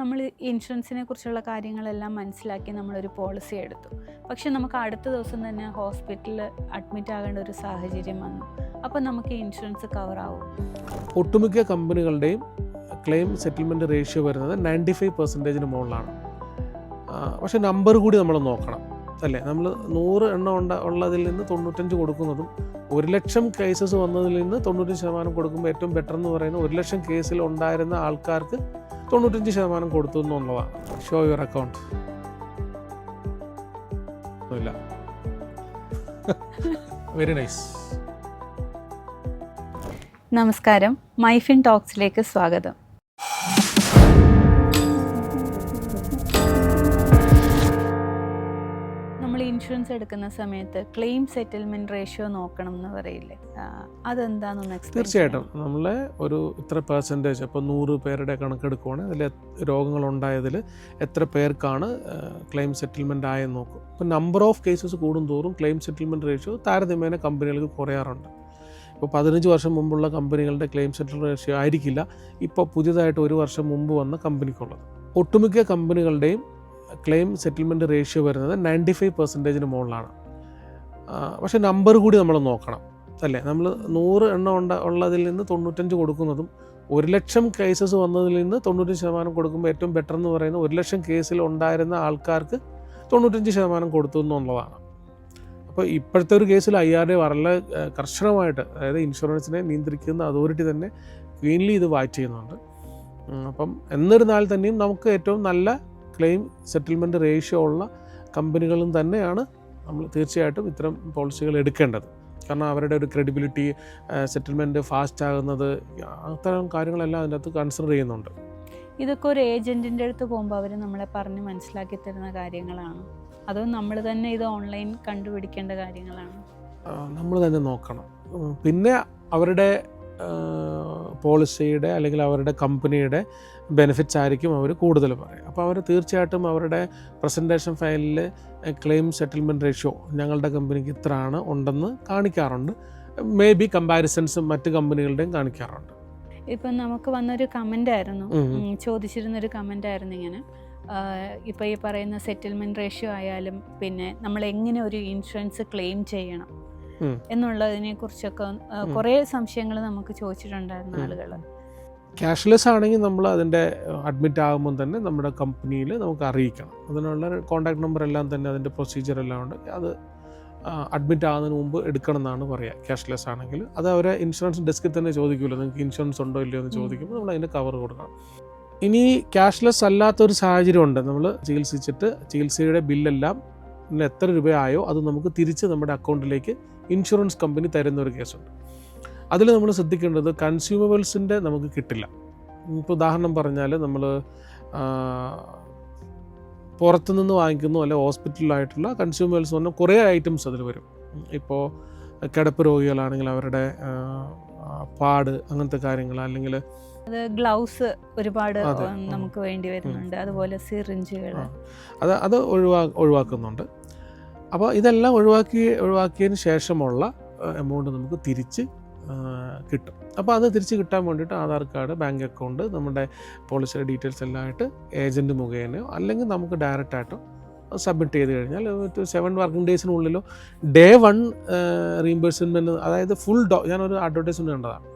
നമ്മൾ ഇൻഷുറൻസിനെ കുറിച്ചുള്ള കാര്യങ്ങളെല്ലാം മനസ്സിലാക്കി നമ്മളൊരു പോളിസി എടുത്തു. പക്ഷെ നമുക്ക് അടുത്ത ദിവസം തന്നെ ഹോസ്പിറ്റലിൽ അഡ്മിറ്റ് ആകേണ്ട ഒരു സാഹചര്യം വന്നു. അപ്പോൾ നമുക്ക് ഇൻഷുറൻസ് കവർ ആവും? ഒട്ടുമിക്ക കമ്പനികളുടെയും ക്ലെയിം സെറ്റിൽമെൻറ്റ് റേഷ്യോ വരുന്നത് 95% മുകളിലാണ്. പക്ഷേ നമ്പർ കൂടി നമ്മൾ നോക്കണം, അല്ലേ? നമ്മൾ 100 എണ്ണം ഉള്ളതിൽ നിന്ന് 95 കൊടുക്കുന്നതും 1,00,000 കേസസ് വന്നതിൽ നിന്ന് 95% കൊടുക്കുമ്പോൾ ഏറ്റവും ബെറ്റർ എന്ന് പറയുന്നത് 1,00,000 കേസിൽ ഉണ്ടായിരുന്ന ആൾക്കാർക്ക് 95% കൊടുത്തു എന്നുള്ളതാണ്. Show your account. ഇല്ല, വെരി നൈസ്. നമസ്കാരം, മൈഫിൻ ടോക്സിലേക്ക് സ്വാഗതം. നമ്മൾ ഇൻഷുറൻസ് എടുക്കുന്ന സമയത്ത് ക്ലെയിം സെറ്റിൽമെൻറ്റ് റേഷ്യോ നോക്കണം എന്ന് പറയില്ലേ, അതെന്താണെന്ന് എക്സ്പ്ലെയിൻ? തീർച്ചയായിട്ടും നമ്മൾ ഒരു ഇത്ര പെർസെൻറ്റേജ്, ഇപ്പോൾ 100 പേരുടെ കണക്കെടുക്കുവാണെങ്കിൽ അതിൽ രോഗങ്ങളുണ്ടായതിൽ എത്ര പേർക്കാണ് ക്ലെയിം സെറ്റിൽമെൻറ്റ് ആയെന്ന് നോക്കും. ഇപ്പോൾ നമ്പർ ഓഫ് കേസസ് കൂടുന്തോറും ക്ലെയിം സെറ്റിൽമെൻറ്റ് റേഷ്യോ താരതമ്യേന കമ്പനികൾക്ക് കുറയാറുണ്ട്. ഇപ്പോൾ 15 വർഷം മുമ്പുള്ള കമ്പനികളുടെ ക്ലെയിം സെറ്റിൽമെൻറ്റ് റേഷ്യോ ആയിരിക്കില്ല ഇപ്പോൾ പുതിയതായിട്ട് 1 വർഷം മുമ്പ് വന്ന കമ്പനിക്കുള്ളത്. ഒട്ടുമിക്ക കമ്പനികളുടെയും ക്ലെയിം സെറ്റിൽമെൻറ്റ് റേഷ്യോ വരുന്നത് 95% മുകളിലാണ്. പക്ഷേ നമ്പർ കൂടി നമ്മൾ നോക്കണം, അല്ലേ? നമ്മൾ 100 എണ്ണം ഉള്ളതിൽ നിന്ന് 95 കൊടുക്കുന്നതും 1,00,000 കേസസ് വന്നതിൽ നിന്ന് 95% കൊടുക്കുമ്പോൾ ഏറ്റവും ബെറ്റർ എന്ന് പറയുന്നത് 1,00,000 കേസിൽ ഉണ്ടായിരുന്ന ആൾക്കാർക്ക് 95% കൊടുത്തു എന്നുള്ളതാണ്. അപ്പോൾ ഇപ്പോഴത്തെ ഒരു കേസിൽ IRDA വളരെ കർശനമായിട്ട്, അതായത് ഇൻഷുറൻസിനെ നിയന്ത്രിക്കുന്ന അതോറിറ്റി തന്നെ ക്ലീൻലി ഇത് വാച്ച് ചെയ്യുന്നുണ്ട്. അപ്പം എന്നിരുന്നാൽ തന്നെയും നമുക്ക് ഏറ്റവും നല്ല ക്ലെയിം സെറ്റിൽമെൻറ്റ് റേഷ്യോ ഉള്ള കമ്പനികളും തന്നെയാണ് നമ്മൾ തീർച്ചയായിട്ടും ഇത്തരം പോളിസികൾ എടുക്കേണ്ടത്. കാരണം അവരുടെ ഒരു ക്രെഡിബിലിറ്റി, സെറ്റിൽമെൻറ്റ് ഫാസ്റ്റ് ആകുന്നത്, അത്തരം കാര്യങ്ങളെല്ലാം അതിൻ്റെ അകത്ത് കൺസിഡർ ചെയ്യുന്നുണ്ട്. ഇതൊക്കെ ഒരു ഏജൻറ്റിൻ്റെ അടുത്ത് പോകുമ്പോൾ അവർ നമ്മളെ പറഞ്ഞ് മനസ്സിലാക്കി തരുന്ന കാര്യങ്ങളാണ്, അതോ നമ്മൾ തന്നെ ഇത് ഓൺലൈൻ കണ്ടുപിടിക്കേണ്ട കാര്യങ്ങളാണ്? നമ്മൾ തന്നെ നോക്കണം. പിന്നെ അവരുടെ പോളിസിയുടെ അല്ലെങ്കിൽ അവരുടെ കമ്പനിയുടെ ബെനിഫിറ്റ്സ് ആയിരിക്കും അവർ കൂടുതൽ പറയും. അപ്പോൾ അവർ തീർച്ചയായിട്ടും അവരുടെ പ്രസൻറ്റേഷൻ ഫയലിൽ ക്ലെയിം സെറ്റിൽമെൻറ്റ് റേഷ്യോ ഞങ്ങളുടെ കമ്പനിക്ക് ഇത്രയാണ് ഉണ്ടെന്ന് കാണിക്കാറുണ്ട്. മേ ബി കമ്പാരിസൺസും മറ്റ് കമ്പനികളുടെയും കാണിക്കാറുണ്ട്. ഇപ്പം നമുക്ക് വന്നൊരു കമൻ്റ് ആയിരുന്നു, ചോദിച്ചിരുന്നൊരു കമൻ്റ് ആയിരുന്നു ഇങ്ങനെ, ഇപ്പോൾ ഈ പറയുന്ന സെറ്റിൽമെൻറ്റ് റേഷ്യോ ആയാലും പിന്നെ നമ്മൾ എങ്ങനെ ഒരു ഇൻഷുറൻസ് ക്ലെയിം ചെയ്യണം എന്നുള്ളതിനെ കുറിച്ചൊക്കെ കുറേ സംശയങ്ങൾ നമുക്ക് ചോദിച്ചിട്ടുണ്ടായിരുന്നു ആളുകൾ. ക്യാഷ്ലെസ് ആണെങ്കിൽ നമ്മൾ അതിൻ്റെ അഡ്മിറ്റ് ആകുമ്പോൾ തന്നെ നമ്മുടെ കമ്പനിയിൽ നമുക്ക് അറിയിക്കണം. അതിനുള്ള കോൺടാക്ട് നമ്പർ എല്ലാം തന്നെ അതിൻ്റെ പ്രൊസീജിയർ എല്ലാം ഉണ്ട്. അത് അഡ്മിറ്റ് ആകുന്നതിന് മുമ്പ് എടുക്കണം എന്നാണ് പറയുക. ക്യാഷ്ലെസ് ആണെങ്കിൽ അത് അവരെ ഇൻഷുറൻസ് ഡെസ്കിൽ തന്നെ ചോദിക്കുമല്ലോ, നിങ്ങൾക്ക് ഇൻഷുറൻസ് ഉണ്ടോ ഇല്ലയോ എന്ന് ചോദിക്കുമ്പോൾ നമ്മൾ അതിൻ്റെ കവർ കൊടുക്കണം. ഇനി ക്യാഷ്ലെസ് അല്ലാത്തൊരു സാഹചര്യമുണ്ട്. നമ്മൾ ചികിത്സിച്ചിട്ട് ചികിത്സയുടെ ബില്ലെല്ലാം എത്ര രൂപയായോ അത് നമുക്ക് തിരിച്ച് നമ്മുടെ അക്കൗണ്ടിലേക്ക് ഇൻഷുറൻസ് കമ്പനി തരുന്ന ഒരു കേസുണ്ട്. അതിൽ നമ്മൾ ശ്രദ്ധിക്കേണ്ടത് കൺസ്യൂമബിൾസിൻ്റെ നമുക്ക് കിട്ടില്ല. ഇപ്പോൾ ഉദാഹരണം പറഞ്ഞാൽ നമ്മൾ പുറത്തുനിന്ന് വാങ്ങിക്കുന്നു, അല്ലെ ഹോസ്പിറ്റലിലായിട്ടുള്ള കൺസ്യൂമബിൾസ് പറഞ്ഞാൽ കുറേ ഐറ്റംസ് അതിൽ വരും. ഇപ്പോൾ കിടപ്പ് രോഗികളാണെങ്കിൽ അവരുടെ പാഡ്, അങ്ങനത്തെ കാര്യങ്ങൾ, അല്ലെങ്കിൽ ഗ്ലൗസ് ഒരുപാട് നമുക്ക് വേണ്ടി വരുന്നുണ്ട്, അതുപോലെ സിറിഞ്ചുകൾ, അത് ഒഴിവാക്കുന്നുണ്ട്. അപ്പോൾ ഇതെല്ലാം ഒഴിവാക്കിയതിന് ശേഷമുള്ള എമൗണ്ട് നമുക്ക് തിരിച്ച് കിട്ടും. അപ്പോൾ അത് തിരിച്ച് കിട്ടാൻ വേണ്ടിയിട്ട് ആധാർ കാർഡ്, ബാങ്ക് അക്കൗണ്ട്, നമ്മുടെ പോളിസിയുടെ ഡീറ്റെയിൽസ് എല്ലാം ആയിട്ട് ഏജൻറ്റ് മുഖേനയോ അല്ലെങ്കിൽ നമുക്ക് ഡയറക്റ്റായിട്ടോ സബ്മിറ്റ് ചെയ്ത് കഴിഞ്ഞാൽ 7 വർക്കിംഗ് ഡേയ്സിനുള്ളിലോ Day 1 റീംബേഴ്സ്മെൻറ്റ്, അതായത് ഞാനൊരു അഡ്വർടൈസ്മെൻറ്റ് കണ്ടതാണ്.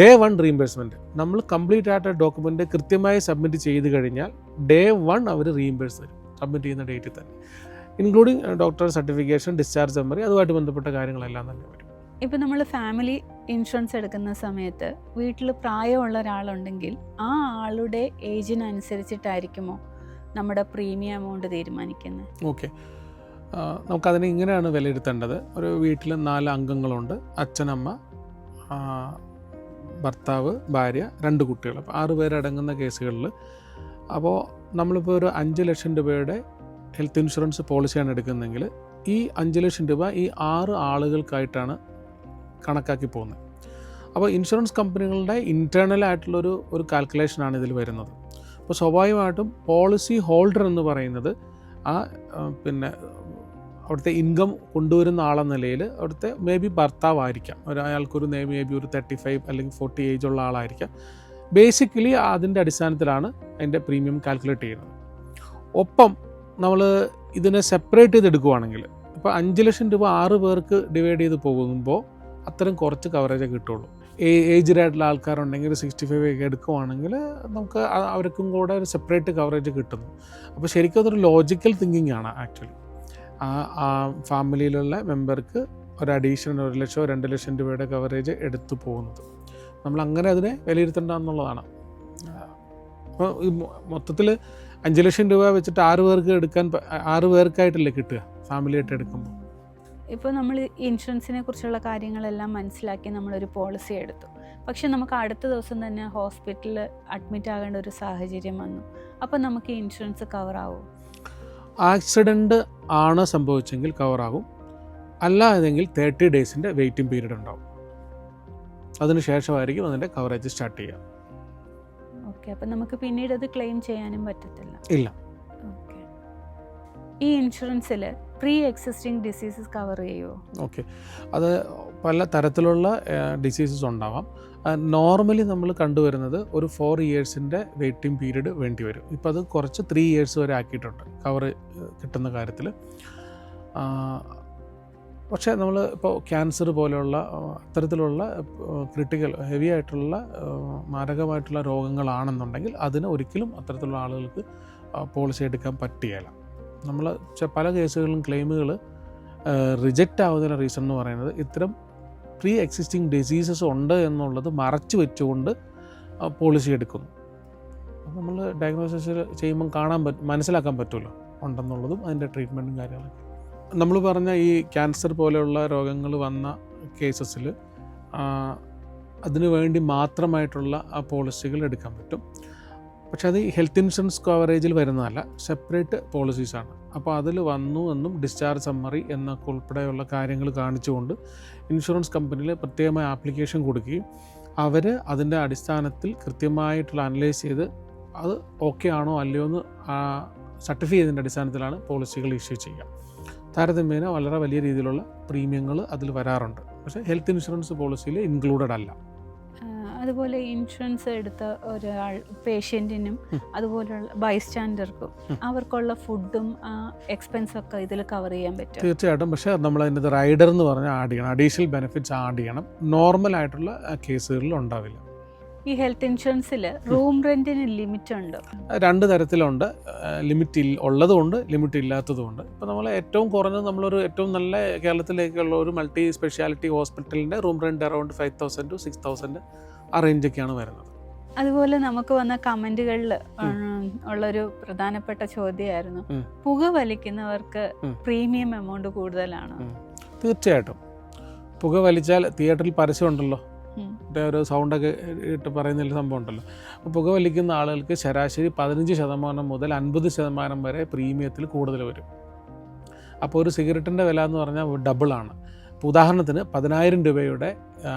Day 1 റീംബേഴ്സ്മെൻറ്റ് നമ്മൾ കംപ്ലീറ്റ് ആയിട്ട് ഡോക്യുമെൻ്റ് കൃത്യമായി സബ്മിറ്റ് ചെയ്ത് കഴിഞ്ഞാൽ Day 1 അവർ റീംബേഴ്സ് തരും, സബ്മിറ്റ് ചെയ്യുന്ന ഡേറ്റിൽ തന്നെ, including doctor certification, discharge memory, അതുമായിട്ട് ബന്ധപ്പെട്ട കാര്യങ്ങളെല്ലാം തന്നെ വരും. ഇപ്പം നമ്മൾ ഫാമിലി ഇൻഷുറൻസ് എടുക്കുന്ന സമയത്ത് വീട്ടിൽ പ്രായമുള്ള ഒരാളുണ്ടെങ്കിൽ ആ ആളുടെ ഏജിനനുസരിച്ചിട്ടായിരിക്കുമോ നമ്മുടെ പ്രീമിയം എമൗണ്ട് തീരുമാനിക്കുന്നത്? ഓക്കെ, നമുക്കതിനെ ഇങ്ങനെയാണ് വിലയിരുത്തേണ്ടത്. ഒരു വീട്ടിൽ 4 അംഗങ്ങളുണ്ട്, അച്ഛനമ്മ, ഭർത്താവ്, ഭാര്യ, 2 കുട്ടികൾ, അപ്പോൾ 6 പേരടങ്ങുന്ന കേസുകളിൽ. അപ്പോൾ നമ്മളിപ്പോൾ ഒരു 5 ലക്ഷം രൂപയുടെ ഹെൽത്ത് ഇൻഷുറൻസ് പോളിസിയാണ് എടുക്കുന്നതെങ്കിൽ ഈ 5 ലക്ഷം രൂപ ഈ 6 ആളുകൾക്കായിട്ടാണ് കണക്കാക്കി പോകുന്നത്. അപ്പോൾ ഇൻഷുറൻസ് കമ്പനികളുടെ ഇൻറ്റേർണലായിട്ടുള്ളൊരു കാൽക്കുലേഷനാണ് ഇതിൽ വരുന്നത്. അപ്പോൾ സ്വാഭാവികമായിട്ടും പോളിസി ഹോൾഡർ എന്ന് പറയുന്നത് പിന്നെ അവിടുത്തെ ഇൻകം കൊണ്ടുവരുന്ന ആളെന്ന നിലയിൽ അവിടുത്തെ മേ ബി ഭർത്താവായിരിക്കാം, അയാൾക്കൊരു മേ ബി ഒരു 35 അല്ലെങ്കിൽ 40 ഏജുള്ള ആളായിരിക്കാം. ബേസിക്കലി അതിൻ്റെ അടിസ്ഥാനത്തിലാണ് അതിൻ്റെ പ്രീമിയം കാൽക്കുലേറ്റ് ചെയ്യുന്നത്. ഒപ്പം നമ്മൾ ഇതിനെ സെപ്പറേറ്റ് ചെയ്തെടുക്കുവാണെങ്കിൽ ഇപ്പോൾ 5 ലക്ഷം രൂപ 6 പേർക്ക് ഡിവൈഡ് ചെയ്ത് പോകുമ്പോൾ അത്രയും കുറച്ച് കവറേജേ കിട്ടുള്ളൂ. ഏജ്ഡ് ആയിട്ടുള്ള ആൾക്കാരുണ്ടെങ്കിൽ 65 ഒക്കെ എടുക്കുവാണെങ്കിൽ നമുക്ക് അവർക്കും കൂടെ ഒരു സെപ്പറേറ്റ് കവറേജ് കിട്ടുന്നു. അപ്പോൾ ശരിക്കും അതൊരു ലോജിക്കൽ തിങ്കിങ് ആണ് ആക്ച്വലി. ആ ഫാമിലിയിലുള്ള മെമ്പർക്ക് ഒരു അഡീഷണൽ 1 ലക്ഷമോ 2 ലക്ഷം രൂപയുടെ കവറേജ് എടുത്തു പോകുന്നത്. നമ്മൾ അങ്ങനെ അതിനെ വിലയിരുത്തേണ്ട എന്നുള്ളതാണ്. അപ്പോൾ ഈ മൊത്തത്തിൽ 5 ലക്ഷം രൂപ വെച്ചിട്ട് 6 പേർക്ക് എടുക്കാൻ 6 പേർക്കായിട്ടല്ലേ കിട്ടുക ഫാമിലിയായിട്ട് എടുക്കുമ്പോൾ. ഇപ്പോൾ നമ്മൾ ഇൻഷുറൻസിനെ കുറിച്ചുള്ള കാര്യങ്ങളെല്ലാം മനസ്സിലാക്കി നമ്മളൊരു പോളിസി എടുത്തു. പക്ഷെ നമുക്ക് അടുത്ത ദിവസം തന്നെ ഹോസ്പിറ്റലിൽ അഡ്മിറ്റ് ആകേണ്ട ഒരു സാഹചര്യം വന്നു. അപ്പോൾ നമുക്ക് ഈ ഇൻഷുറൻസ് കവർ ആവും? ആക്സിഡൻറ്റ് ആണ് സംഭവിച്ചെങ്കിൽ കവറാകും. അല്ലാതെങ്കിൽ 30 ഡേയ്സിൻ്റെ വെയിറ്റിംഗ് പീരീഡ് ഉണ്ടാവും. അതിന് ശേഷമായിരിക്കും അതിൻ്റെ കവറേജ് സ്റ്റാർട്ട് ചെയ്യുക. ഓക്കെ, അപ്പം നമുക്ക് പിന്നീട് അത് ക്ലെയിം ചെയ്യാനും പറ്റത്തില്ല? ഇല്ല. ഓക്കെ. ഈ ഇൻഷുറൻസിൽ പ്രീ എക്സിസ്റ്റിംഗ് ഡിസീസസ് കവർ ചെയ്യുമോ? ഓക്കെ, അത് പല തരത്തിലുള്ള ഡിസീസസ് ഉണ്ടാവാം. നോർമലി നമ്മൾ കണ്ടുവരുന്നത് ഒരു 4 ഇയേഴ്സിൻ്റെ വെയിറ്റിംഗ് പീരീഡ് വേണ്ടി വരും. ഇപ്പോൾ അത് കുറച്ച് 3 ഇയേഴ്സ് വരെ ആക്കിയിട്ടുണ്ട് കവർ കിട്ടുന്ന കാര്യത്തിൽ. പക്ഷേ നമ്മൾ ഇപ്പോൾ ക്യാൻസർ പോലെയുള്ള അത്തരത്തിലുള്ള ക്രിട്ടിക്കൽ ഹെവി ആയിട്ടുള്ള മാരകമായിട്ടുള്ള രോഗങ്ങളാണെന്നുണ്ടെങ്കിൽ അതിന് ഒരിക്കലും അത്തരത്തിലുള്ള ആളുകൾക്ക് പോളിസി എടുക്കാൻ പറ്റുകയില്ല. നമ്മൾ പല കേസുകളിലും ക്ലെയിമുകൾ റിജക്റ്റ് ആവുന്നതിന് റീസൺ എന്ന് പറയുന്നത് ഇത്തരം പ്രീ എക്സിസ്റ്റിംഗ് ഡിസീസസ് ഉണ്ട് എന്നുള്ളത് മറച്ചു വെച്ചുകൊണ്ട് പോളിസി എടുക്കുന്നു. അപ്പോൾ നമ്മൾ ഡയഗ്നോസിസ് ചെയ്യുമ്പം മനസ്സിലാക്കാൻ പറ്റുമല്ലോ ഉണ്ടെന്നുള്ളതും അതിൻ്റെ ട്രീറ്റ്മെൻറ്റും കാര്യങ്ങളൊക്കെ. നമ്മൾ പറഞ്ഞ ഈ ക്യാൻസർ പോലെയുള്ള രോഗങ്ങൾ വന്ന കേസസിൽ അതിനു വേണ്ടി മാത്രമായിട്ടുള്ള പോളിസികൾ എടുക്കാൻ പറ്റും. പക്ഷേ അത് ഹെൽത്ത് ഇൻഷുറൻസ് കവറേജിൽ വരുന്നതല്ല, സെപ്പറേറ്റ് പോളിസീസാണ്. അപ്പോൾ അതിൽ വന്നു എന്നും ഡിസ്ചാർജ് സമ്മറി എന്നൊക്കെ ഉൾപ്പെടെയുള്ള കാര്യങ്ങൾ കാണിച്ചുകൊണ്ട് ഇൻഷുറൻസ് കമ്പനിയിൽ പ്രത്യേകമായ ആപ്ലിക്കേഷൻ കൊടുക്കുകയും അവർ അതിൻ്റെ അടിസ്ഥാനത്തിൽ കൃത്യമായിട്ടുള്ള അനലൈസ് ചെയ്ത് അത് ഓക്കെ ആണോ അല്ലയോ എന്ന് സർട്ടിഫൈ ചെയ്തതിൻ്റെ അടിസ്ഥാനത്തിലാണ് പോളിസികൾ ഇഷ്യൂ ചെയ്യുക. താരതമ്യേന വളരെ വലിയ രീതിയിലുള്ള പ്രീമിയങ്ങൾ അതിൽ വരാറുണ്ട്. പക്ഷേ ഹെൽത്ത് ഇൻഷുറൻസ് പോളിസിയിൽ ഇൻക്ലൂഡഡ് അല്ല. അതുപോലെ ഇൻഷുറൻസ് എടുത്ത ഒരാൾ പേഷ്യൻറ്റിനും അതുപോലെയുള്ള ബൈസ്റ്റാൻഡർക്കും അവർക്കുള്ള ഫുഡും എക്സ്പെൻസും ഒക്കെ ഇതിൽ കവർ ചെയ്യാൻ പറ്റും? തീർച്ചയായിട്ടും. പക്ഷേ നമ്മൾ അതിൻ്റെ റൈഡർ എന്ന് പറഞ്ഞാൽ ആഡ് ചെയ്യണം, അഡീഷണൽ ബെനിഫിറ്റ്സ് ആഡ് ചെയ്യണം. നോർമൽ ആയിട്ടുള്ള കേസുകളിൽ ഉണ്ടാവില്ല. ഈ ഹെൽത്ത് ഇൻഷുറൻസിൽ റൂം റെൻറ്റിന് ലിമിറ്റ് ഉണ്ടോ? 2 തരത്തിലുണ്ട്. ലിമിറ്റ് ഉള്ളതുകൊണ്ട് ലിമിറ്റ് ഇല്ലാത്തതുകൊണ്ട്. ഇപ്പോൾ നമ്മൾ ഏറ്റവും കുറഞ്ഞത് നമ്മളൊരു ഏറ്റവും നല്ല കേരളത്തിലേക്കുള്ള ഒരു മൾട്ടി സ്പെഷ്യാലിറ്റി ഹോസ്പിറ്റലിൻ്റെ റൂം റെൻറ്റ് അറൗണ്ട് 5,000 to 6,000 ആ റേഞ്ചൊക്കെയാണ് വരുന്നത്. അതുപോലെ നമുക്ക് വന്ന കമൻറ്റുകളിൽ ഉള്ളൊരു പ്രധാനപ്പെട്ട ചോദ്യമായിരുന്നു, പുക വലിക്കുന്നവർക്ക് പ്രീമിയം എമൗണ്ട് കൂടുതലാണോ? തീർച്ചയായിട്ടും. പുക വലിച്ചാൽ തിയേറ്ററിൽ പരസ്യമുണ്ടല്ലോ, ഒരു സൗണ്ടൊക്കെ ഇട്ട് പറയുന്ന സംഭവം ഉണ്ടല്ലോ. അപ്പോൾ പുക വലിക്കുന്ന ആളുകൾക്ക് ശരാശരി 15% മുതൽ 50% വരെ പ്രീമിയത്തിൽ കൂടുതൽ വരും. അപ്പോൾ ഒരു സിഗരറ്റിൻ്റെ വില എന്ന് പറഞ്ഞാൽ ഡബിളാണ്. ഇപ്പോൾ ഉദാഹരണത്തിന് 10,000 രൂപയുടെ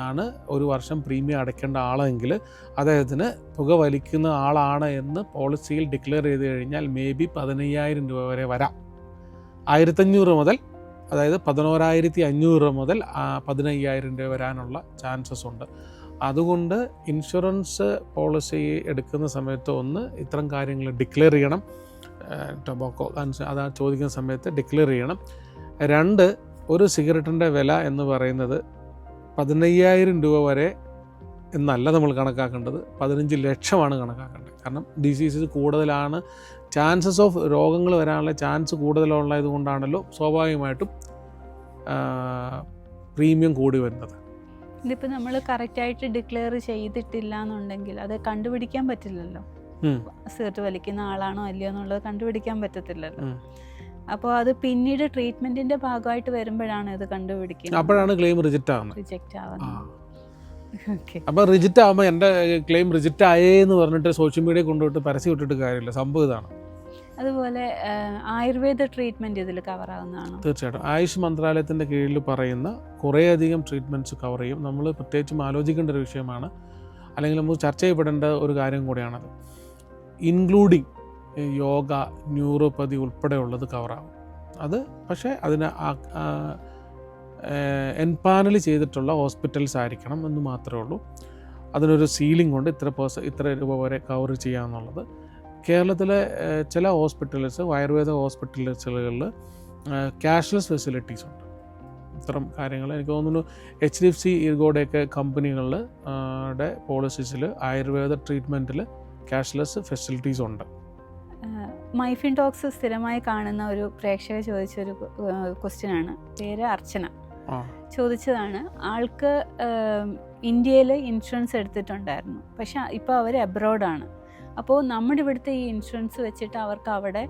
ആണ് ഒരു വർഷം പ്രീമിയം അടയ്ക്കേണ്ട ആളെങ്കിൽ അദ്ദേഹത്തിന് പുക വലിക്കുന്ന ആളാണ് എന്ന് പോളിസിയിൽ ഡിക്ലെയർ ചെയ്ത് കഴിഞ്ഞാൽ മേ ബി 15,000 രൂപ വരെ വരാം. 1,500 മുതൽ, അതായത് 11,500 മുതൽ 15,000 രൂപ വരാനുള്ള ചാൻസസ് ഉണ്ട്. അതുകൊണ്ട് ഇൻഷുറൻസ് പോളിസി എടുക്കുന്ന സമയത്ത് ഒന്ന് ഇത്തരം കാര്യങ്ങൾ ഡിക്ലെയർ ചെയ്യണം. ടൊബാക്കോ അതാ ചോദിക്കുന്ന സമയത്ത് ഡിക്ലെയർ ചെയ്യണം. 2, ഒരു സിഗരറ്റിൻ്റെ വില എന്ന് പറയുന്നത് 15,000 രൂപ വരെ എന്നല്ല നമ്മൾ കണക്കാക്കേണ്ടത്, 15 ലക്ഷമാണ് കണക്കാക്കേണ്ടത്. കാരണം ഡിസീസസ് കൂടുതലാണ്, ചാൻസസ് ഓഫ് രോഗങ്ങൾ വരാനുള്ള ചാൻസ് കൂടുതലുള്ളത് കൊണ്ടാണല്ലോ സ്വാഭാവികമായിട്ടും പ്രീമിയം കൂടി വരുന്നത്. ഇതിപ്പോൾ നമ്മൾ കറക്റ്റായിട്ട് ഡിക്ലെയർ ചെയ്തിട്ടില്ല എന്നുണ്ടെങ്കിൽ അത് കണ്ടുപിടിക്കാൻ പറ്റില്ലല്ലോ. സിഗരറ്റ് വലിക്കുന്ന ആളാണോ അല്ലയോ എന്നുള്ളത് കണ്ടുപിടിക്കാൻ പറ്റത്തില്ലല്ലോ. അപ്പോൾ അത് പിന്നീട് ട്രീറ്റ്മെൻറ്റിൻ്റെ ഭാഗമായിട്ട് വരുമ്പോഴാണ് ഇത് കണ്ടുപിടിക്കുന്നത്. അപ്പോഴാണ് ക്ലെയിം റിജക്റ്റ് ആവുന്നത്. അപ്പോൾ റിജക്റ്റ് ആകുമ്പോൾ എൻ്റെ ക്ലെയിം റിജക്റ്റ് ആയേ എന്ന് പറഞ്ഞിട്ട് സോഷ്യൽ മീഡിയ കൊണ്ടുപോയിട്ട് പരസ്യം ഇട്ടിട്ട് കാര്യമില്ല, സംഭവം ഇതാണ്. അതുപോലെ ആയുർവേദ ട്രീറ്റ്മെൻറ്റ് ഇതിൽ കവർ ആവുന്നതാണോ? തീർച്ചയായിട്ടും. ആയുഷ് മന്ത്രാലയത്തിൻ്റെ കീഴിൽ പറയുന്ന കുറേയധികം ട്രീറ്റ്മെൻറ്റ്സ് കവർ ചെയ്യും. നമ്മൾ പ്രത്യേകിച്ചും ആലോചിക്കേണ്ട ഒരു വിഷയമാണ്, അല്ലെങ്കിൽ നമുക്ക് ചർച്ച ചെയ്യപ്പെടേണ്ട ഒരു കാര്യം കൂടിയാണത്. ഇൻക്ലൂഡിങ് യോഗ, ന്യൂറോപ്പതി ഉൾപ്പെടെയുള്ളത് കവറാകും. അത് പക്ഷേ അതിന് എൻപാനൽ ചെയ്തിട്ടുള്ള ഹോസ്പിറ്റൽസ് ആയിരിക്കണം എന്ന് മാത്രമേ ഉള്ളൂ. അതിനൊരു സീലിംഗ് കൊണ്ട് ഇത്ര രൂപ വരെ കവർ ചെയ്യാമെന്നുള്ളത്. കേരളത്തിലെ ചില ഹോസ്പിറ്റൽസ്, ആയുർവേദ ഹോസ്പിറ്റൽസുകളിൽ ക്യാഷ്ലെസ് ഫെസിലിറ്റീസ് ഉണ്ട്. ഇത്തരം കാര്യങ്ങൾ എനിക്ക് തോന്നുന്നു HDFC ഇർഗോടെയൊക്കെ കമ്പനികളുടെ പോളിസീസിൽ ആയുർവേദ ട്രീറ്റ്മെൻറ്റിൽ ക്യാഷ്ലെസ് ഫെസിലിറ്റീസ് ഉണ്ട്. മൈഫിൻ ടോക്സ് സ്ഥിരമായി കാണുന്ന ഒരു പ്രേക്ഷക ചോദിച്ചൊരു ക്വസ്റ്റ്യനാണ്. പേര് അർച്ചന. ചോദിച്ചതാണ്, ആൾക്ക് ഇന്ത്യയിൽ ഇൻഷുറൻസ് എടുത്തിട്ടുണ്ടായിരുന്നു, പക്ഷെ ഇപ്പോൾ അവർ അബ്രോഡാണ്. അപ്പോൾ നമ്മുടെ ഇവിടുത്തെ ഈ ഇൻഷുറൻസ് വെച്ചിട്ട് അവർക്ക് അവിടെ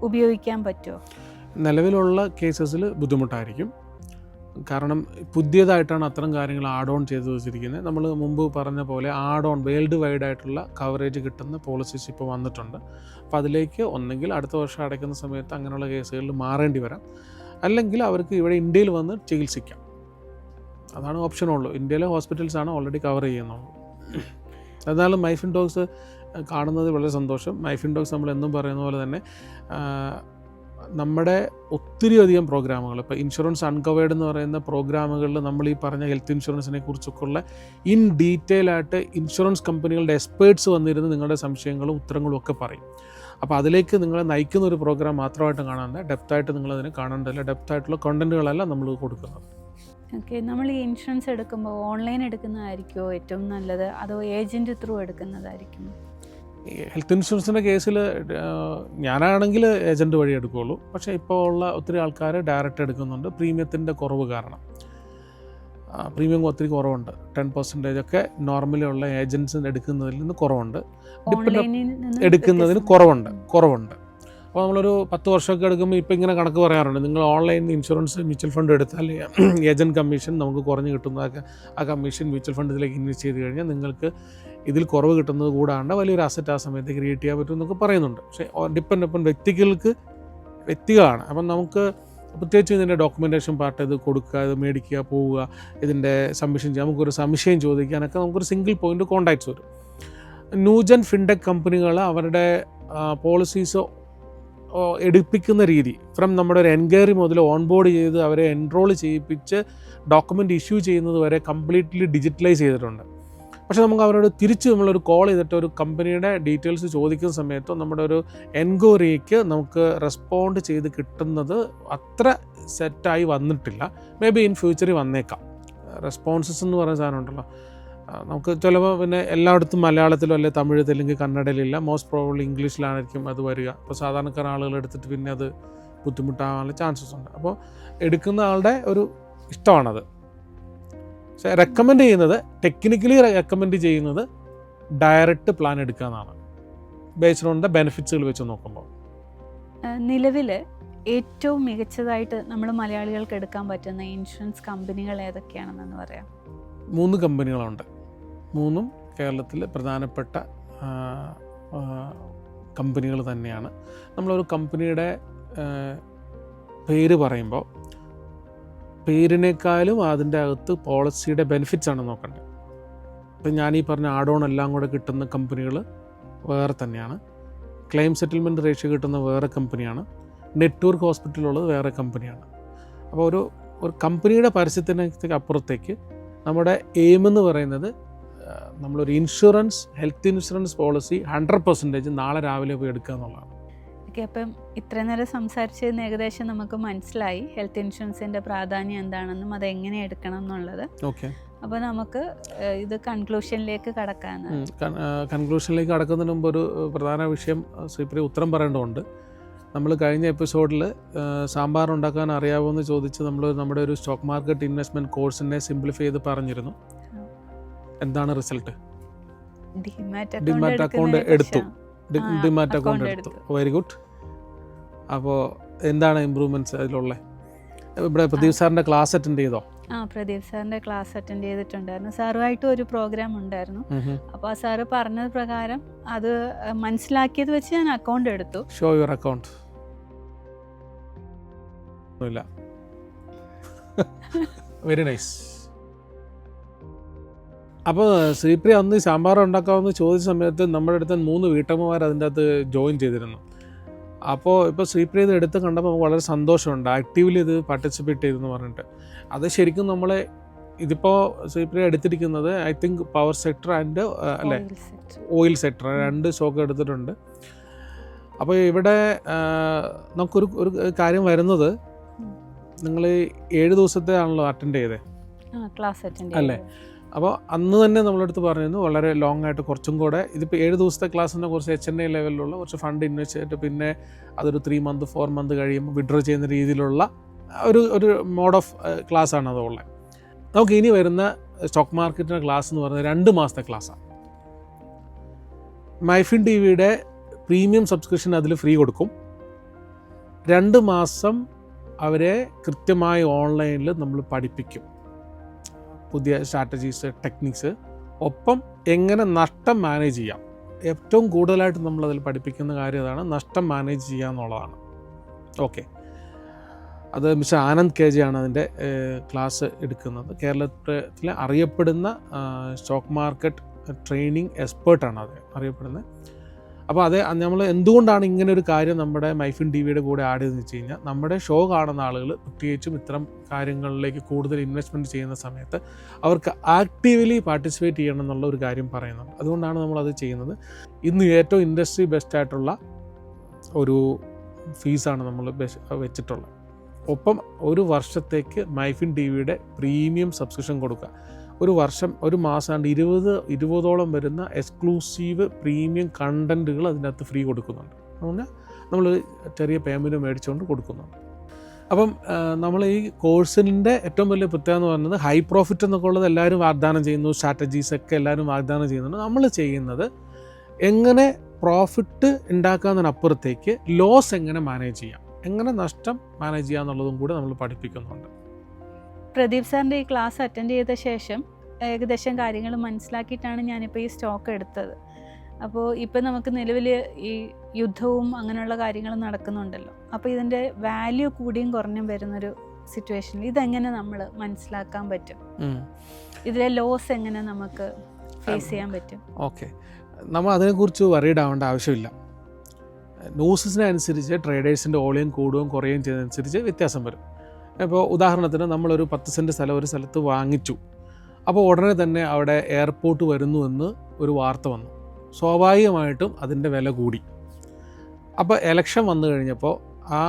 ഉപയോഗിക്കാൻ പറ്റുമോ? നിലവിലുള്ള കേസസിൽ ബുദ്ധിമുട്ടായിരിക്കും. കാരണം പുതിയതായിട്ടാണ് അത്തരം കാര്യങ്ങൾ ആഡ് ഓൺ ചെയ്ത് വെച്ചിരിക്കുന്നത്. നമ്മൾ മുമ്പ് പറഞ്ഞ പോലെ ആഡ് ഓൺ വേൾഡ് വൈഡ് ആയിട്ടുള്ള കവറേജ് കിട്ടുന്ന പോളിസീസ് ഇപ്പോൾ വന്നിട്ടുണ്ട്. അപ്പോൾ അതിലേക്ക് ഒന്നെങ്കിൽ അടുത്ത വർഷം അടയ്ക്കുന്ന സമയത്ത് അങ്ങനെയുള്ള കേസുകളിൽ മാറേണ്ടി വരാം, അല്ലെങ്കിൽ അവർക്ക് ഇവിടെ ഇന്ത്യയിൽ വന്ന് ചികിത്സിക്കാം. അതാണ് ഓപ്ഷനുള്ളൂ. ഇന്ത്യയിലെ ഹോസ്പിറ്റൽസാണ് ഓൾറെഡി കവർ ചെയ്യുന്നുള്ളൂ. എന്നാലും മൈഫിൻ ടോക്സ് കാണുന്നത് വളരെ സന്തോഷം. മൈഫിൻ ടോക്സ് നമ്മൾ എന്നും പറയുന്ന പോലെ തന്നെ നമ്മുടെ ഒത്തിരി അധികം പ്രോഗ്രാമുകൾ, ഇപ്പോൾ ഇൻഷുറൻസ് അൺകവേർഡ് എന്ന് പറയുന്ന പ്രോഗ്രാമുകളിൽ നമ്മൾ ഈ പറഞ്ഞ ഹെൽത്ത് ഇൻഷുറൻസിനെ കുറിച്ചൊക്കെയുള്ള ഇൻ ഡീറ്റെയിൽ ആയിട്ട് ഇൻഷുറൻസ് കമ്പനികളുടെ എക്സ്പേർട്സ് വന്നിരുന്ന് നിങ്ങളുടെ സംശയങ്ങളും ഉത്തരങ്ങളും ഒക്കെ പറയും. അപ്പോൾ അതിലേക്ക് നിങ്ങളെ നയിക്കുന്ന ഒരു പ്രോഗ്രാം മാത്രമായിട്ട് കാണാണ്ട് ഡെപ്തായിട്ട് നിങ്ങളതിനെ കാണേണ്ടതില്ല. ഡെപ്തായിട്ടുള്ള കണ്ടൻറ്റുകളല്ല നമ്മൾ കൊടുക്കുന്നത്. ഓക്കെ, നമ്മൾ ഈ ഇൻഷുറൻസ് എടുക്കുമ്പോൾ ഓൺലൈൻ എടുക്കുന്നതായിരിക്കുമോ ഏറ്റവും നല്ലത്, അതോ ഏജൻറ്റ് ത്രൂ എടുക്കുന്നതായിരിക്കും? ഹെൽത്ത് ഇൻഷുറൻസിൻ്റെ കേസിൽ ഞാനാണെങ്കിൽ ഏജൻറ്റ് വഴി എടുക്കുകയുള്ളൂ. പക്ഷേ ഇപ്പോൾ ഉള്ള ഒത്തിരി ആൾക്കാർ ഡയറക്റ്റ് എടുക്കുന്നുണ്ട്. പ്രീമിയത്തിൻ്റെ കുറവ് കാരണം പ്രീമിയം ഒത്തിരി കുറവുണ്ട്. 10% ഒക്കെ നോർമലി ഉള്ള ഏജൻസിന് എടുക്കുന്നതിൽ നിന്ന് കുറവുണ്ട്, എടുക്കുന്നതിന് കുറവുണ്ട്. അപ്പോൾ നമ്മളൊരു 10 വർഷമൊക്കെ എടുക്കുമ്പോൾ ഇപ്പോൾ ഇങ്ങനെ കണക്ക് പറയാറുണ്ട്, നിങ്ങൾ ഓൺലൈൻ ഇൻഷുറൻസ് മ്യൂച്വൽ ഫണ്ട് എടുത്താൽ ഏജൻറ്റ് കമ്മീഷൻ നമുക്ക് കുറഞ്ഞ് കിട്ടുന്നതൊക്കെ ആ കമ്മീഷൻ മ്യൂച്വൽ ഫണ്ട് ഇതിലേക്ക് ഇൻവെസ്റ്റ് ചെയ്ത് കഴിഞ്ഞാൽ നിങ്ങൾക്ക് ഇതിൽ കുറവ് കിട്ടുന്നത് കൂടാണ്ട് വലിയൊരു അസറ്റ് ആ സമയത്ത് ക്രിയേറ്റ് ചെയ്യാൻ പറ്റും എന്നൊക്കെ പറയുന്നുണ്ട്. പക്ഷേ ഡിപ്പെൻഡ് അപ്പം വ്യക്തികളാണ്. അപ്പം നമുക്ക് പ്രത്യേകിച്ച് ഇതിൻ്റെ ഡോക്യുമെൻറ്റേഷൻ പാർട്ട് ഇത് കൊടുക്കുക, ഇത് മേടിക്കുക, പോവുക, ഇതിൻ്റെ സബ്മിഷൻ ചെയ്യുക, നമുക്കൊരു സംശയം ചോദിക്കാനൊക്കെ നമുക്കൊരു സിംഗിൾ പോയിൻ്റ് കോൺടാക്ട്സ് വരും. ന്യൂജൻ ഫിൻടെക് കമ്പനികൾ അവരുടെ പോളിസീസ് എടുപ്പിക്കുന്ന രീതി ഫ്രം നമ്മുടെ ഒരു എൻക്വയറി മുതൽ ഓൺബോർഡ് ചെയ്ത് അവരെ എൻറോൾ ചെയ്യിപ്പിച്ച് ഡോക്യുമെൻ്റ് ഇഷ്യൂ ചെയ്യുന്നത് വരെ കംപ്ലീറ്റ്ലി ഡിജിറ്റലൈസ് ചെയ്തിട്ടുണ്ട്. പക്ഷേ നമുക്ക് അവരോട് തിരിച്ച് നമ്മളൊരു കോൾ ചെയ്തിട്ട് ഒരു കമ്പനിയുടെ ഡീറ്റെയിൽസ് ചോദിക്കുന്ന സമയത്തും നമ്മുടെ ഒരു എൻക്വയറിക്ക് നമുക്ക് റെസ്പോണ്ട് ചെയ്ത് കിട്ടുന്നത് അത്ര സെറ്റായി വന്നിട്ടില്ല. മേ ബി ഇൻ ഫ്യൂച്ചറിൽ വന്നേക്കാം. റെസ്പോൺസസ് എന്ന് പറയുന്ന സാധനം ഉണ്ടല്ലോ, നമുക്ക് ചിലപ്പോൾ പിന്നെ എല്ലായിടത്തും മലയാളത്തിലോ അല്ലെങ്കിൽ തമിഴ്, തെലുങ്ക്, കന്നഡയിലില്ല. മോസ്റ്റ് പ്രോബബ്ലി ഇംഗ്ലീഷിലായിരിക്കും അത് വരിക. അപ്പോൾ സാധാരണക്കാർ ആളുകൾ എടുത്തിട്ട് പിന്നെ അത് ബുദ്ധിമുട്ടാകാനുള്ള ചാൻസസ് ഉണ്ട്. അപ്പോൾ എടുക്കുന്ന ആളുടെ ഒരു ഇഷ്ടമാണത്. പക്ഷേ റെക്കമെൻഡ് ചെയ്യുന്നത്, ടെക്നിക്കലി റെക്കമെൻഡ് ചെയ്യുന്നത് ഡയറക്റ്റ് പ്ലാൻ എടുക്കുക എന്നാണ്, ബേസ്ഡ് ഓൺ ദ ബെനിഫിറ്റ്സുകൾ വെച്ച് നോക്കുമ്പോൾ. നിലവിൽ ഏറ്റവും മികച്ചതായിട്ട് നമ്മൾ മലയാളികൾക്ക് എടുക്കാൻ പറ്റുന്ന ഇൻഷുറൻസ് കമ്പനികൾ ഏതൊക്കെയാണെന്ന് പറയാം? 3 കമ്പനികളുണ്ട്. 3ഉം കേരളത്തിൽ പ്രധാനപ്പെട്ട കമ്പനികൾ തന്നെയാണ്. നമ്മളൊരു കമ്പനിയുടെ പേര് പറയുമ്പോൾ പേരിനേക്കാളും അതിൻ്റെ അകത്ത് പോളിസിയുടെ ബെനിഫിറ്റ്സ് ആണ് നോക്കേണ്ടത്. ഇപ്പം ഞാനീ പറഞ്ഞ ആഡ് ഓൺ എല്ലാം കൂടെ കിട്ടുന്ന കമ്പനികൾ വേറെ തന്നെയാണ്. ക്ലെയിം സെറ്റിൽമെൻറ്റ് റേഷ്യോ കിട്ടുന്ന വേറെ കമ്പനിയാണ്. നെറ്റ്വർക്ക് ഹോസ്പിറ്റലുള്ളത് വേറെ കമ്പനിയാണ്. അപ്പോൾ ഒരു കമ്പനിയുടെ പരസ്യത്തിനകത്തേക്ക് അപ്പുറത്തേക്ക് നമ്മുടെ എയിം എന്ന് പറയുന്നത് നമ്മളൊരു ഹെൽത്ത് ഇൻഷുറൻസ് പോളിസി 100% നാളെ രാവിലെ പോയി എടുക്കുക എന്നുള്ളതാണ്. ഓക്കെ, അപ്പം ഇത്ര നേരം സംസാരിച്ചതിന് ഏകദേശം നമുക്ക് മനസ്സിലായി ഹെൽത്ത് ഇൻഷുറൻസിൻ്റെ പ്രാധാന്യം എന്താണെന്നും അതെങ്ങനെ എടുക്കണം എന്നുള്ളത്. ഓക്കെ, അപ്പോൾ നമുക്ക് ഇത് കൺക്ലൂഷനിലേക്ക് കൺക്ലൂഷനിലേക്ക് കടക്കുന്നതിന് മുമ്പ് ഒരു പ്രധാന വിഷയം ശ്രീപ്രിയ ഉത്തരം പറയേണ്ടതുണ്ട്. നമ്മൾ കഴിഞ്ഞ എപ്പിസോഡിൽ സാമ്പാർ ഉണ്ടാക്കാൻ അറിയാവുമെന്ന് ചോദിച്ച് നമ്മുടെ ഒരു സ്റ്റോക്ക് മാർക്കറ്റ് ഇൻവെസ്റ്റ്മെൻറ്റ് കോഴ്സിനെ സിംപ്ലിഫൈ ചെയ്ത് പറഞ്ഞിരുന്നു. എന്താണ് റിസൾട്ട്? ഡിമാറ്റ് അക്കൗണ്ട് എടുത്തു. Very good. അപ്പോൾ എന്താണ് ഇമ്പ്രൂവ്മെൻറ്റ്സ് അതിലുള്ള? ഇവിടെ പ്രദീപ് സാറിൻ്റെ ക്ലാസ് അറ്റൻഡ് ചെയ്തോ? പ്രദീപ് സാറിൻ്റെ ക്ലാസ് അറ്റൻഡ് ചെയ്തിട്ടുണ്ടായിരുന്നു. സാറുമായിട്ടും ഒരു പ്രോഗ്രാം ഉണ്ടായിരുന്നു. അപ്പോൾ ആ സാറ് പറഞ്ഞത് പ്രകാരം അത് മനസ്സിലാക്കിയത് വെച്ച് ഞാൻ അക്കൗണ്ട് എടുത്തു. Show your account. Very nice. അപ്പോൾ ശ്രീപ്രിയ അന്ന് സാമ്പാർ ഉണ്ടാക്കാമെന്ന് ചോദിച്ച സമയത്ത് നമ്മുടെ അടുത്ത് 3 വീട്ടമ്മമാർ അതിൻ്റെ അകത്ത് ജോയിൻ ചെയ്തിരുന്നു. അപ്പോൾ ഇപ്പോൾ ശ്രീപ്രിയ ഇത് എടുത്ത് കണ്ടപ്പോൾ നമുക്ക് വളരെ സന്തോഷമുണ്ട്. ആക്റ്റീവ്ലി ഇത് പാർട്ടിസിപ്പേറ്റ് ചെയ്തെന്ന് പറഞ്ഞിട്ട്. അത് ശരിക്കും നമ്മളെ ഇതിപ്പോൾ ശ്രീപ്രിയ എടുത്തിരിക്കുന്നത് I think power sector and അല്ലേ ഓയിൽ സെക്ടർ 2 സ്റ്റോക്ക് എടുത്തിട്ടുണ്ട്. അപ്പോൾ ഇവിടെ നമുക്കൊരു കാര്യം വരുന്നത്, നിങ്ങൾ 7 ദിവസത്തെ ആണല്ലോ അറ്റൻഡ് ചെയ്തേ ക്ലാസ് അറ്റൻഡ് അല്ലേ? അപ്പോൾ അന്ന് തന്നെ നമ്മളടുത്ത് പറഞ്ഞിരുന്നു വളരെ ലോങ് ആയിട്ട് കുറച്ചും കൂടെ, ഇതിപ്പോൾ 7 ദിവസത്തെ ക്ലാസ്സിനെ കുറച്ച് HNI ലെവലിലുള്ള കുറച്ച് ഫണ്ട് ഇൻവെസ്റ്റ് ചെയ്തിട്ട് പിന്നെ അതൊരു 3 മന്ത് 4 മന്ത് കഴിയുമ്പോൾ വിഡ്രോ ചെയ്യുന്ന രീതിയിലുള്ള ഒരു മോഡ് ഓഫ് ക്ലാസ്സാണ് അതുള്ളത്. നമുക്ക് ഇനി വരുന്ന സ്റ്റോക്ക് മാർക്കറ്റിൻ്റെ ക്ലാസ് എന്ന് പറയുന്നത് 2 മാസത്തെ ക്ലാസ്സാണ്. മൈഫിൻ ടി വിയുടെ പ്രീമിയം സബ്സ്ക്രിപ്ഷൻ അതിൽ ഫ്രീ കൊടുക്കും. 2 മാസം അവരെ കൃത്യമായി ഓൺലൈനിൽ നമ്മൾ പഠിപ്പിക്കും, പുതിയ സ്ട്രാറ്റജീസ്, ടെക്നിക്സ്, ഒപ്പം എങ്ങനെ നഷ്ടം മാനേജ് ചെയ്യാം. ഏറ്റവും കൂടുതലായിട്ട് നമ്മളതിൽ പഠിപ്പിക്കുന്ന കാര്യം അതാണ്, നഷ്ടം മാനേജ് ചെയ്യുക എന്നുള്ളതാണ്. ഓക്കെ, അത് മിസ്റ്റർ ആനന്ദ് KJ ആണ് അതിൻ്റെ ക്ലാസ് എടുക്കുന്നത്. കേരളത്തിലെ അറിയപ്പെടുന്ന സ്റ്റോക്ക് മാർക്കറ്റ് ട്രെയിനിങ് എക്സ്പേർട്ടാണ് അത് അറിയപ്പെടുന്നത്. അപ്പോൾ അത് നമ്മൾ എന്തുകൊണ്ടാണ് ഇങ്ങനെ ഒരു കാര്യം നമ്മുടെ മൈഫിൻ ടി വിയുടെ കൂടെ ആഡ് ചെയ്തെന്ന് വെച്ച് കഴിഞ്ഞാൽ, നമ്മുടെ ഷോ കാണുന്ന ആളുകൾ പ്രത്യേകിച്ചും ഇത്തരം കാര്യങ്ങളിലേക്ക് കൂടുതൽ ഇൻവെസ്റ്റ്മെൻറ്റ് ചെയ്യുന്ന സമയത്ത് അവർക്ക് ആക്റ്റീവ്ലി പാർട്ടിസിപ്പേറ്റ് ചെയ്യണം എന്നുള്ള ഒരു കാര്യം പറയുന്നുണ്ട്. അതുകൊണ്ടാണ് നമ്മളത് ചെയ്യുന്നത്. ഇന്ന് ഏറ്റവും ഇൻഡസ്ട്രി ബെസ്റ്റായിട്ടുള്ള ഒരു ഫീസാണ് നമ്മൾ വെച്ചിട്ടുള്ളത്. ഒപ്പം ഒരു വർഷത്തേക്ക് മൈഫിൻ ടി വിയുടെ പ്രീമിയം സബ്സ്ക്രിപ്ഷൻ കൊടുക്കുക. ഒരു മാസം 20ഓളം വരുന്ന എക്സ്ക്ലൂസീവ് പ്രീമിയം കണ്ടൻറ്റുകൾ അതിനകത്ത് ഫ്രീ കൊടുക്കുന്നുണ്ട്. അതുകൊണ്ട് നമ്മൾ ചെറിയ പേയ്മെൻറ്റ് മേടിച്ചുകൊണ്ട് കൊടുക്കുന്നുണ്ട്. അപ്പം നമ്മൾ ഈ കോഴ്സിൻ്റെ ഏറ്റവും വലിയ പ്രത്യേകത എന്ന് പറയുന്നത്, ഹൈ പ്രോഫിറ്റ് എന്നൊക്കെ ഉള്ളത് എല്ലാവരും വാഗ്ദാനം ചെയ്യുന്നു, സ്ട്രാറ്റജീസൊക്കെ എല്ലാവരും വാഗ്ദാനം ചെയ്യുന്നുണ്ട്. നമ്മൾ ചെയ്യുന്നത് എങ്ങനെ പ്രോഫിറ്റ് ഉണ്ടാക്കാന്നതിനപ്പുറത്തേക്ക് ലോസ് എങ്ങനെ മാനേജ് ചെയ്യാം, എങ്ങനെ നഷ്ടം മാനേജ് ചെയ്യുക എന്നുള്ളതും കൂടെ നമ്മൾ പഠിപ്പിക്കുന്നുണ്ട്. പ്രദീപ് സാറിൻ്റെ ഈ ക്ലാസ് അറ്റൻഡ് ചെയ്ത ശേഷം ഏകദേശം കാര്യങ്ങൾ മനസ്സിലാക്കിയിട്ടാണ് ഞാനിപ്പോൾ ഈ സ്റ്റോക്ക് എടുത്തത്. അപ്പോൾ ഇപ്പം നമുക്ക് നിലവിൽ ഈ യുദ്ധവും അങ്ങനെയുള്ള കാര്യങ്ങൾ നടക്കുന്നുണ്ടല്ലോ. അപ്പോൾ ഇതിൻ്റെ വാല്യൂ കൂടിയും കുറഞ്ഞും വരുന്നൊരു സിറ്റുവേഷനിൽ ഇതെങ്ങനെ നമ്മൾ മനസ്സിലാക്കാൻ പറ്റും, ഇതിലെ ലോസ് എങ്ങനെ നമുക്ക് ഫേസ് ചെയ്യാൻ പറ്റും? ഓക്കെ, നമ്മൾ അതിനെക്കുറിച്ച് വറീഡ് ആവേണ്ട ആവശ്യമില്ല. ന്യൂസിനനുസരിച്ച് ട്രേഡേഴ്സിൻ്റെ ഓളിയം കൂടുകയും കുറയുകയും ചെയ്യുന്നതനുസരിച്ച് വ്യത്യാസം വരും. ഇപ്പോൾ ഉദാഹരണത്തിന് നമ്മളൊരു 10 സെൻറ്റ് സ്ഥലം ഒരു സ്ഥലത്ത് വാങ്ങിച്ചു. അപ്പോൾ ഉടനെ തന്നെ അവിടെ എയർപോർട്ട് വരുന്നുവെന്ന് ഒരു വാർത്ത വന്നു. സ്വാഭാവികമായിട്ടും അതിൻ്റെ വില കൂടി. അപ്പോൾ എലക്ഷൻ വന്നു കഴിഞ്ഞപ്പോൾ ആ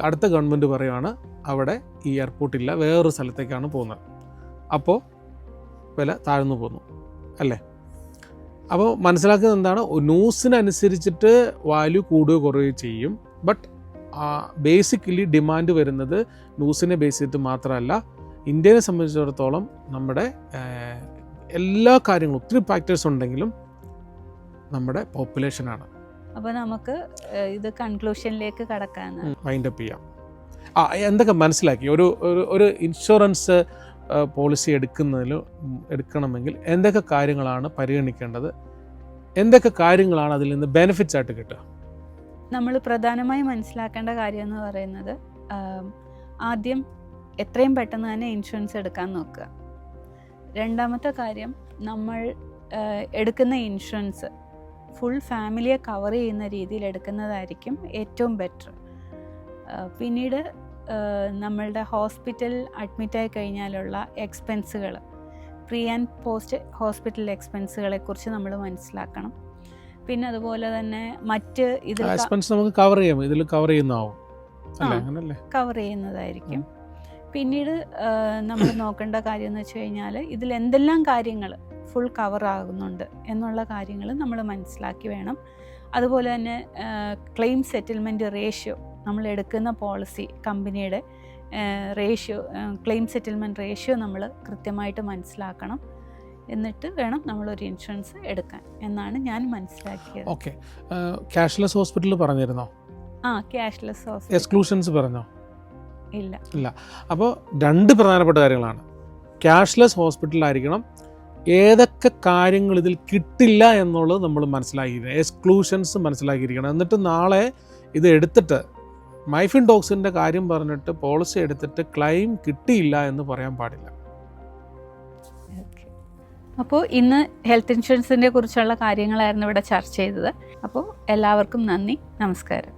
അടുത്ത ഗവൺമെൻറ് പറയുകയാണ് അവിടെ ഈ എയർപോർട്ടില്ല, വേറൊരു സ്ഥലത്തേക്കാണ് പോകുന്നത്. അപ്പോൾ വില താഴ്ന്നു പോന്നു അല്ലേ? അപ്പോൾ മനസ്സിലാക്കുന്നത് എന്താണ്, ന്യൂസിനനുസരിച്ചിട്ട് വാല്യൂ കൂടുകയോ കുറയുകയോ ചെയ്യും. ബട്ട് ബേസിക്കലി ഡിമാൻഡ് വരുന്നത് ന്യൂസിനെ ബേസ് ചെയ്തിട്ട് മാത്രമല്ല, ഇന്ത്യയെ സംബന്ധിച്ചിടത്തോളം നമ്മുടെ എല്ലാ കാര്യങ്ങളും ഒത്തിരി ഫാക്ടേഴ്സ് ഉണ്ടെങ്കിലും നമ്മുടെ പോപ്പുലേഷനാണ്. അപ്പോൾ നമുക്ക് ഇത് കൺക്ലൂഷനിലേക്ക് കടക്കാൻ വൈൻഡപ്പ് ചെയ്യാം. എന്തൊക്കെ മനസ്സിലാക്കി, ഒരു ഇൻഷുറൻസ് പോളിസി എടുക്കണമെങ്കിൽ എന്തൊക്കെ കാര്യങ്ങളാണ് പരിഗണിക്കേണ്ടത്, എന്തൊക്കെ കാര്യങ്ങളാണ് അതിൽ നിന്ന് ബെനിഫിറ്റ്സ് ആയിട്ട് കിട്ടുക? നമ്മൾ പ്രധാനമായും മനസ്സിലാക്കേണ്ട കാര്യം എന്ന് പറയുന്നത്, ആദ്യം എത്രയും പെട്ടെന്ന് തന്നെ ഇൻഷുറൻസ് എടുക്കാൻ നോക്കുക. രണ്ടാമത്തെ കാര്യം, നമ്മൾ എടുക്കുന്ന ഇൻഷുറൻസ് ഫുൾ ഫാമിലിയെ കവർ ചെയ്യുന്ന രീതിയിൽ എടുക്കുന്നതായിരിക്കും ഏറ്റവും ബെറ്റർ. പിന്നീട് നമ്മളുടെ ഹോസ്പിറ്റൽ അഡ്മിറ്റായി കഴിഞ്ഞാലുള്ള എക്സ്പെൻസുകൾ, പ്രീ ആൻഡ് പോസ്റ്റ് ഹോസ്പിറ്റൽ എക്സ്പെൻസുകളെക്കുറിച്ച് നമ്മൾ മനസ്സിലാക്കണം. പിന്നെ അതുപോലെ തന്നെ മറ്റ് എക്സ്പെൻസ് നമുക്ക് കവർ ചെയ്യാം, ഇതിൽ കവർ ചെയ്യുന്നതാവും, കവർ ചെയ്യുന്നതായിരിക്കും. പിന്നീട് നമ്മൾ നോക്കേണ്ട കാര്യം എന്ന് വെച്ച് കഴിഞ്ഞാൽ, ഇതിൽ എന്തെല്ലാം കാര്യങ്ങൾ ഫുൾ കവർ ആകുന്നുണ്ട് എന്നുള്ള കാര്യങ്ങൾ നമ്മൾ മനസ്സിലാക്കി വേണം. അതുപോലെ തന്നെ ക്ലെയിം സെറ്റിൽമെൻറ്റ് റേഷ്യോ, നമ്മൾ എടുക്കുന്ന പോളിസി കമ്പനിയുടെ റേഷ്യോ, ക്ലെയിം സെറ്റിൽമെൻറ്റ് റേഷ്യോ നമ്മൾ കൃത്യമായിട്ട് മനസ്സിലാക്കണം. എന്നിട്ട് വേണം നമ്മളൊരു ഇൻഷുറൻസ് എടുക്കാൻ എന്നാണ് ഞാൻ മനസ്സിലാക്കിയത്. ഓക്കെ, ക്യാഷ്ലെസ് ഹോസ്പിറ്റൽ പറഞ്ഞിരുന്നോ? ക്യാഷ്ലെസ് ഹോസ്പിറ്റൽ എക്സ്ക്ലൂഷൻസ് പറഞ്ഞോ? ഇല്ല. അപ്പോൾ 2 പ്രധാനപ്പെട്ട കാര്യങ്ങളാണ്. ക്യാഷ്ലെസ് ഹോസ്പിറ്റലായിരിക്കണം. ഏതൊക്കെ കാര്യങ്ങൾ ഇതിൽ കിട്ടില്ല എന്നുള്ളത് നമ്മൾ മനസ്സിലാക്കിയിരിക്കണം, എക്സ്ക്ലൂഷൻസ് മനസ്സിലാക്കിയിരിക്കണം. എന്നിട്ട് നാളെ ഇത് എടുത്തിട്ട് മൈഫിൻ ടോക്സിൻ്റെ കാര്യം പറഞ്ഞിട്ട് പോളിസി എടുത്തിട്ട് ക്ലെയിം കിട്ടിയില്ല എന്ന് പറയാൻ പാടില്ല. അപ്പോൾ ഇന്ന് ഹെൽത്ത് ഇൻഷുറൻസിനെ കുറിച്ചുള്ള കാര്യങ്ങളായിരുന്നു ഇവിടെ ചർച്ച ചെയ്തത്. അപ്പോൾ എല്ലാവർക്കും നന്ദി, നമസ്കാരം.